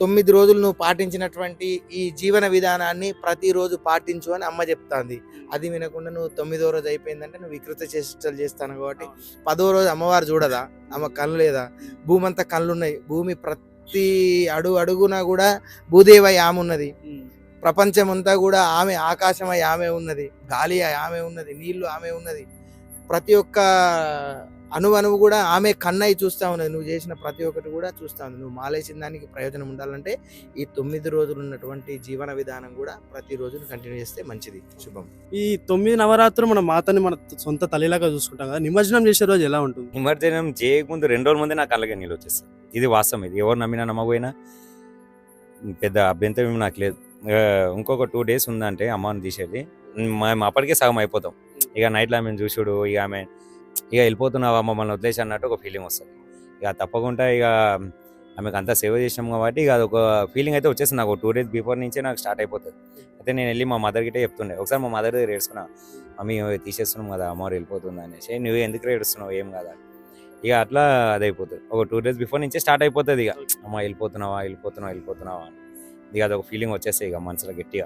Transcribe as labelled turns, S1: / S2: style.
S1: 9 రోజులు నువ్వు పాటించినటువంటి ఈ జీవన విధానాన్ని ప్రతిరోజు పాటించు అని అమ్మ చెప్తాంది. అది వినకుండా నువ్వు 9వ రోజు అయిపోయిందంటే నువ్వు వికృత చేష్టలు చేస్తాను కాబట్టి 10వ రోజు అమ్మవారు చూడదా? ఆమె కళ్ళు లేదా? భూమంతా కళ్ళున్నాయి. భూమి ప్రతి అడుగున కూడా భూదేవై ఆమె ఉన్నది. ప్రపంచమంతా కూడా ఆమె, ఆకాశమై ఆమె ఉన్నది, గాలి ఆమె ఉన్నది, నీళ్లు ఆమె ఉన్నది. ప్రతి ఒక్క అణువు కూడా ఆమె కన్నై చూస్తా ఉన్నది. నువ్వు చేసిన ప్రతి ఒక్కటి కూడా చూస్తా ఉంది. నువ్వు మాలేసిన దానికి ప్రయోజనం ఉండాలంటే ఈ 9 రోజులు ఉన్నటువంటి జీవన విధానం కూడా ప్రతిరోజు కంటిన్యూ చేస్తే మంచిది. శుభం.
S2: ఈ 9 నవరాత్రులు మన మాతని మన సొంత తల్లిలాగా చూసుకుంటాం కదా. నిమజ్జనం చేసే రోజు ఎలా ఉంటుంది?
S3: నిమజ్జనం చేయకముందు 2 రోజుల ముందే నాకు కళ్ళకి నీళ్ళు వచ్చేస్తాయి. ఇది వాస్తవం. ఇది ఎవరు నమ్మినా నమ్మకపోయినా పెద్ద అభ్యంతరం నాకు లేదు. ఇంకొక 2 days ఉందంటే అమ్మని తీసేది మేము అప్పటికే సగం అయిపోతాం. ఇక నైట్లో ఆమెను చూసుడు, ఇక ఆమె ఇక వెళ్ళిపోతున్నావా మమ్మల్ని వదిలేసి అన్నట్టు ఒక ఫీలింగ్ వస్తుంది. ఇక తప్పకుండా ఇక ఆమెకు అంతా సేవ చేసాం కాబట్టి ఇక అదొక ఫీలింగ్ అయితే వచ్చేస్తుంది. నాకు 2 days బిఫోర్ నుంచే నాకు స్టార్ట్ అయిపోతుంది. అయితే నేను వెళ్ళి మా మదర్ గిట్టే చెప్తుండే. ఒకసారి మా మదర్ దగ్గర ఏడుస్తున్నా, మమ్మీ తీసేస్తున్నాం కదా అమ్మవారు వెళ్ళిపోతుంది అనేసి. నువ్వు ఎందుకు ఏడుస్తున్నావు, ఏం కదా. ఇక అట్లా అదైపోతుంది. ఒక 2 days బిఫోర్ నుంచే స్టార్ట్ అయిపోతుంది. ఇక అమ్మ వెళ్ళిపోతున్నావా అని. ఇక అదొక ఫీలింగ్ వచ్చేస్తాయి ఇక మనసులో గట్టిగా.